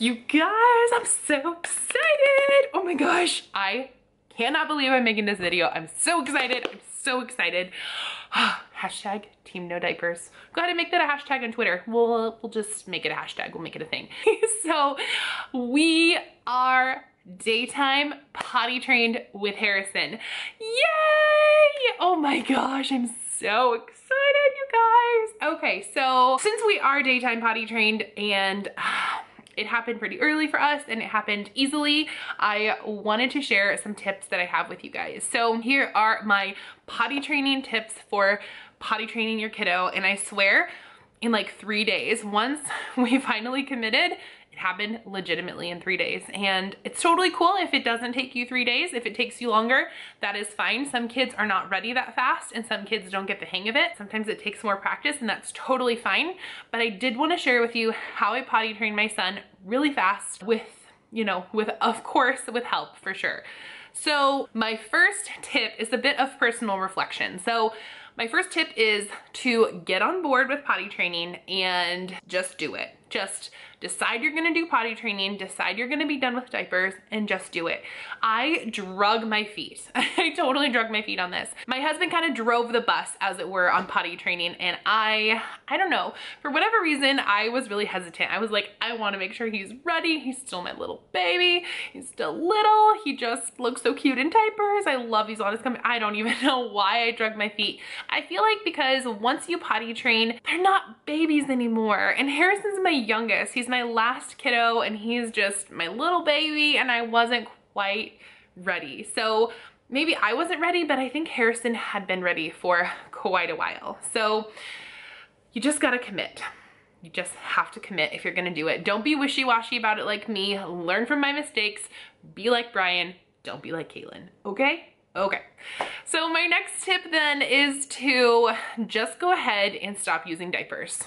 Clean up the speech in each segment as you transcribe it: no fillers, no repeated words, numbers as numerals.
You guys, I'm so excited. Oh my gosh, I cannot believe I'm making this video. I'm so excited. I'm so excited. Hashtag team no diapers. Go ahead and make that a hashtag on Twitter. We'll just make it a hashtag. We'll make it a thing. So we are daytime potty trained with Harrison. Yay! Oh my gosh, I'm so excited, you guys. Okay, so since we are daytime potty trained and it happened pretty early for us and it happened easily, I wanted to share some tips that I have with you guys. So here are my potty training tips for potty training your kiddo, and I swear in like 3 days, once we finally committed, it happened legitimately in 3 days. And it's totally cool if it doesn't take you 3 days. If it takes you longer, that is fine. Some kids are not ready that fast and some kids don't get the hang of it. Sometimes it takes more practice and that's totally fine. But I did want to share with you how I potty trained my son really fast with, of course, with help for sure. So my first tip is a bit of personal reflection. So my first tip is to get on board with potty training and just do it. Just decide you're gonna do potty training, decide you're gonna be done with diapers, and just do it. I drug my feet. I totally drug my feet on this. My husband kind of drove the bus, as it were, on potty training, and I don't know, for whatever reason, I was really hesitant. I was like, I wanna make sure he's ready. He's still my little baby. He's still little. He just looks so cute in diapers. I love these on his coming. I don't even know why I drug my feet. I feel like because once you potty train, they're not babies anymore. And Harrison's my youngest. He's my last kiddo and he's just my little baby, and I wasn't quite ready. So maybe I wasn't ready, but I think Harrison had been ready for quite a while. So you just gotta commit. You just have to commit if you're gonna do it. Don't be wishy-washy about it like me. Learn from my mistakes. Be like Brian. Don't be like Caitlin, okay? Okay, so my next tip then is to just go ahead and stop using diapers.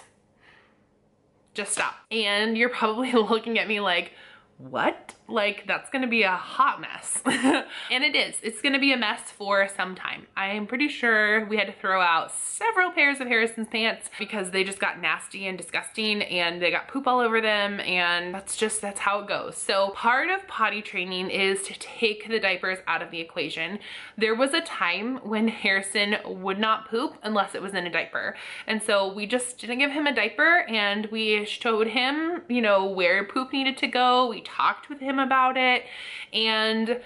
Just stop. And you're probably looking at me like, what? Like, that's gonna be a hot mess. And it is. It's gonna be a mess for some time. I am pretty sure we had to throw out several pairs of Harrison's pants because they just got nasty and disgusting and they got poop all over them, and that's how it goes. So part of potty training is to take the diapers out of the equation. There was a time when Harrison would not poop unless it was in a diaper. And so we just didn't give him a diaper, and we showed him, where poop needed to go. We talked with him about it, and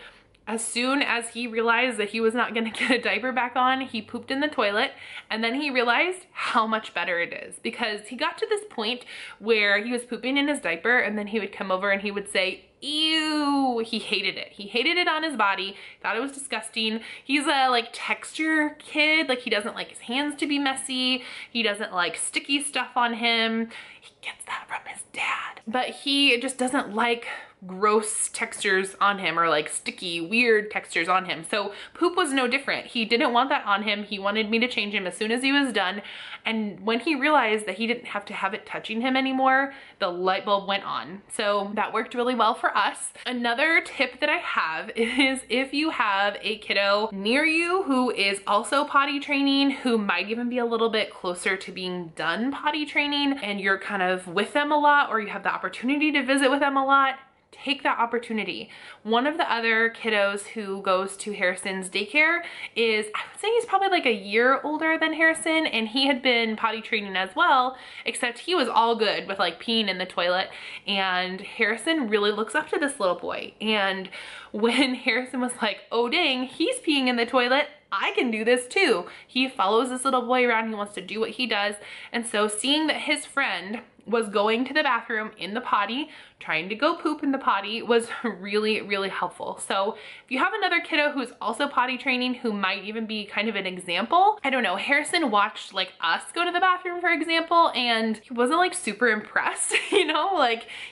as soon as he realized that he was not gonna get a diaper back on, he pooped in the toilet, and then he realized how much better it is, because he got to this point where he was pooping in his diaper and then he would come over and he would say, ew. He hated it. He hated it on his body, thought it was disgusting. He's a texture kid. He doesn't like his hands to be messy. He doesn't like sticky stuff on him. He gets that from his dad, but he just doesn't like gross textures on him, or sticky, weird textures on him. So poop was no different. He didn't want that on him. He wanted me to change him as soon as he was done. And when he realized that he didn't have to have it touching him anymore, the light bulb went on. So that worked really well for us. Another tip that I have is if you have a kiddo near you who is also potty training, who might even be a little bit closer to being done potty training, and you're kind of with them a lot, or you have the opportunity to visit with them a lot, take that opportunity. One of the other kiddos who goes to Harrison's daycare is, I would say he's probably a year older than Harrison, and he had been potty training as well, except he was all good with peeing in the toilet. And Harrison really looks up to this little boy. And when Harrison was like, oh dang, he's peeing in the toilet, I can do this too. He follows this little boy around. He wants to do what he does. And so seeing that his friend was going to the bathroom in the potty, trying to go poop in the potty, was really, really helpful. So if you have another kiddo who's also potty training, who might even be kind of an example, I don't know, Harrison watched us go to the bathroom, for example, and he wasn't super impressed, he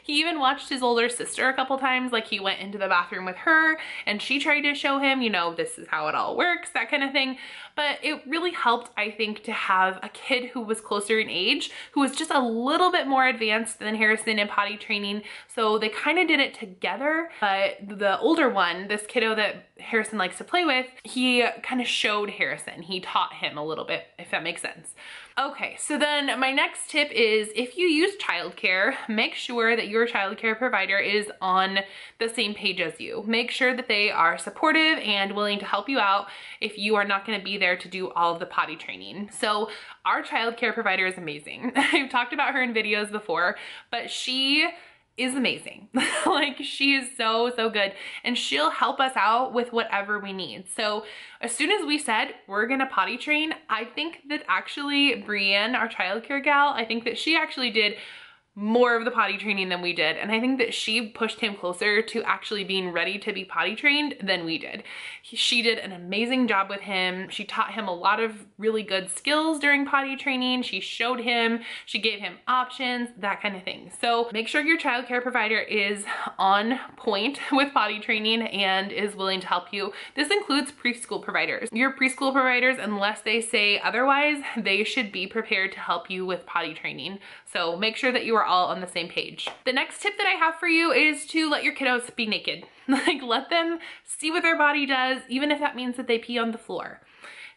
even watched his older sister a couple times. He went into the bathroom with her and she tried to show him, this is how it all works, that kind of thing. But it really helped, I think, to have a kid who was closer in age, who was just a little bit bit more advanced than Harrison in potty training, so they kind of did it together. But the older one, this kiddo that Harrison likes to play with, he kind of showed Harrison. He taught him a little bit, if that makes sense. Okay, so then my next tip is if you use childcare, make sure that your childcare provider is on the same page as you. Make sure that they are supportive and willing to help you out if you are not going to be there to do all of the potty training. So our childcare provider is amazing. I've talked about her in videos before, but she is amazing. Like, she is so good, and she'll help us out with whatever we need. So as soon as we said we're gonna potty train, I think that actually Brienne, our childcare gal, I think that she actually did more of the potty training than we did. And I think that she pushed him closer to actually being ready to be potty trained than we did. She did an amazing job with him. She taught him a lot of really good skills during potty training. She showed him, she gave him options, that kind of thing. So make sure your childcare provider is on point with potty training and is willing to help you. This includes preschool providers. Your preschool providers, unless they say otherwise, they should be prepared to help you with potty training. So make sure that you are all on the same page. The next tip that I have for you is to let your kiddos be naked. Like, let them see what their body does, even if that means that they pee on the floor.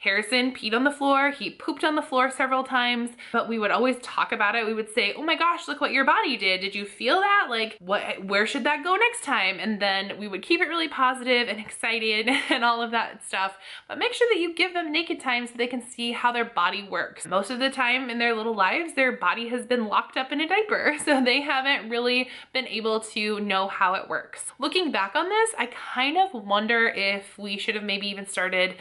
Harrison peed on the floor, he pooped on the floor several times, but we would always talk about it. We would say, oh my gosh, look what your body did. Did you feel that? Like, where should that go next time? And then we would keep it really positive and excited and all of that stuff. But make sure that you give them naked time so they can see how their body works. Most of the time in their little lives, their body has been locked up in a diaper, so they haven't really been able to know how it works. Looking back on this, I kind of wonder if we should have maybe even started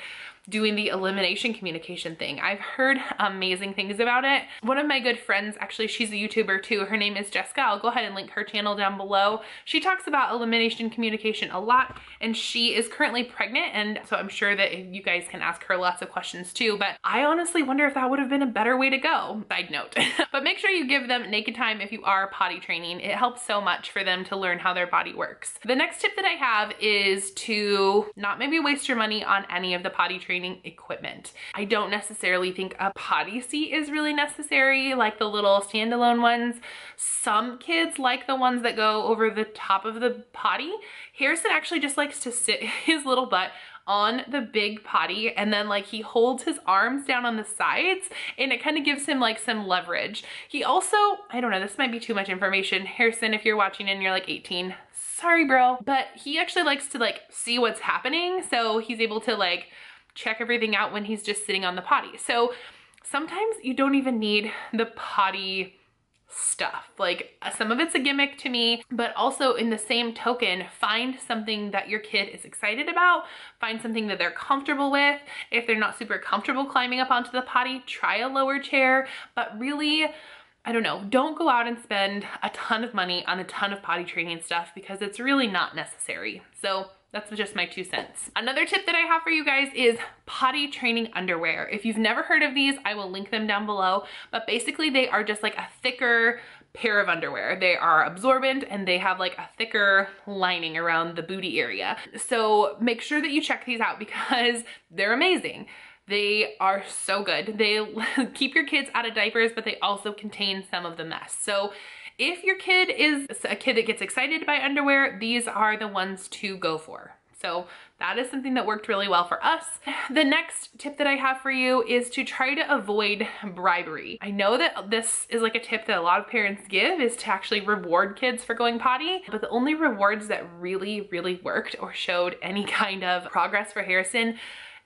doing the elimination communication thing. I've heard amazing things about it. One of my good friends, actually, she's a YouTuber too. Her name is Jessica. I'll go ahead and link her channel down below. She talks about elimination communication a lot, and she is currently pregnant, and so I'm sure that you guys can ask her lots of questions too, but I honestly wonder if that would have been a better way to go. Side note. But make sure you give them naked time if you are potty training. It helps so much for them to learn how their body works. The next tip that I have is to not maybe waste your money on any of the potty training equipment. I don't necessarily think a potty seat is really necessary, like the little standalone ones. Some kids like the ones that go over the top of the potty. Harrison actually just likes to sit his little butt on the big potty, and then like he holds his arms down on the sides, and it kind of gives him like some leverage. He also, I don't know, this might be too much information. Harrison, if you're watching and you're like 18, sorry bro, but he actually likes to like see what's happening, so he's able to like check everything out when he's just sitting on the potty. So sometimes you don't even need the potty stuff. Like, some of it's a gimmick to me, but also in the same token, find something that your kid is excited about, find something that they're comfortable with. If they're not super comfortable climbing up onto the potty, try a lower chair, but really, I don't know, don't go out and spend a ton of money on a ton of potty training stuff because it's really not necessary. So that's just my 2 cents. Another tip that I have for you guys is potty training underwear. If you've never heard of these, I will link them down below, but basically they are just like a thicker pair of underwear. They are absorbent and they have like a thicker lining around the booty area. So make sure that you check these out because they're amazing. They are so good. They keep your kids out of diapers, but they also contain some of the mess. So if your kid is a kid that gets excited by underwear, these are the ones to go for. So that is something that worked really well for us. The next tip that I have for you is to try to avoid bribery. I know that this is like a tip that a lot of parents give, is to actually reward kids for going potty, but the only rewards that really worked or showed any kind of progress for Harrison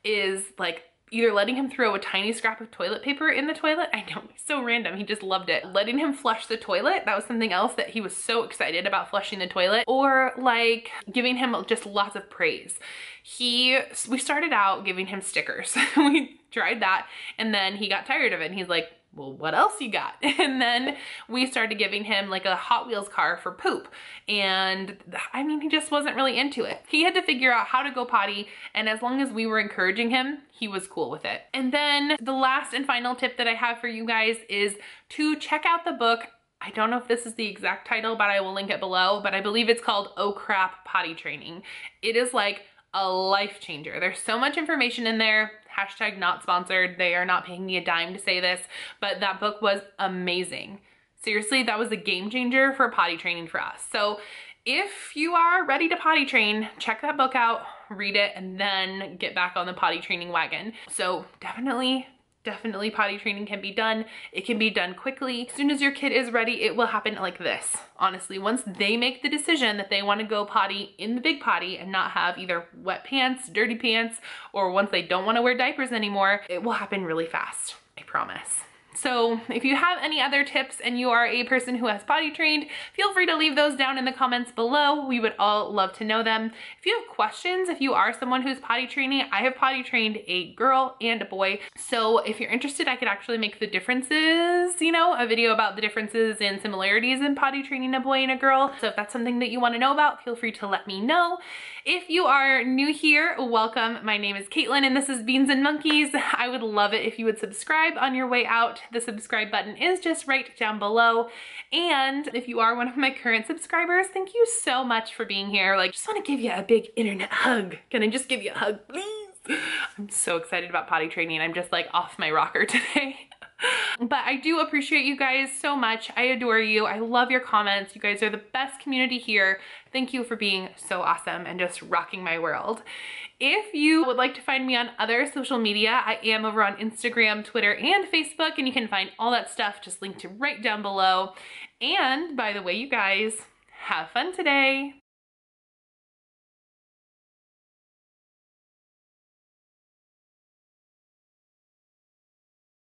is like either letting him throw a tiny scrap of toilet paper in the toilet. I know, so random, he just loved it. Letting him flush the toilet, that was something else that he was so excited about, flushing the toilet. Or like giving him just lots of praise. We started out giving him stickers. We tried that and then he got tired of it and he's like, well, what else you got? And then we started giving him like a Hot Wheels car for poop. And I mean, he just wasn't really into it. He had to figure out how to go potty. And as long as we were encouraging him, he was cool with it. And then the last and final tip that I have for you guys is to check out the book. I don't know if this is the exact title, but I will link it below. But I believe it's called Oh Crap Potty Training. It is like a life changer. There's so much information in there. Hashtag not sponsored. They are not paying me a dime to say this, but that book was amazing. Seriously, that was a game changer for potty training for us. So if you are ready to potty train, check that book out, read it, and then get back on the potty training wagon. So definitely potty training can be done. It can be done quickly. As soon as your kid is ready, it will happen like this. Honestly, once they make the decision that they want to go potty in the big potty and not have either wet pants, dirty pants, or once they don't want to wear diapers anymore, it will happen really fast, I promise. So if you have any other tips and you are a person who has potty trained, feel free to leave those down in the comments below. We would all love to know them. If you have questions, if you are someone who's potty training, I have potty trained a girl and a boy. So if you're interested, I could actually make the differences, you know, a video about the differences and similarities in potty training a boy and a girl. So if that's something that you want to know about, feel free to let me know. If you are new here, welcome. My name is Caitlin and this is Beans and Monkeys. I would love it if you would subscribe on your way out. The subscribe button is just right down below. And if you are one of my current subscribers, thank you so much for being here. Like, just want to give you a big internet hug. Can I just give you a hug, please? I'm so excited about potty training. I'm just like off my rocker today. But I do appreciate you guys so much. I adore you. I love your comments. You guys are the best community here. Thank you for being so awesome and just rocking my world. If you would like to find me on other social media, I am over on Instagram, Twitter, and Facebook, and you can find all that stuff just linked to right down below. And by the way, you guys, have fun today.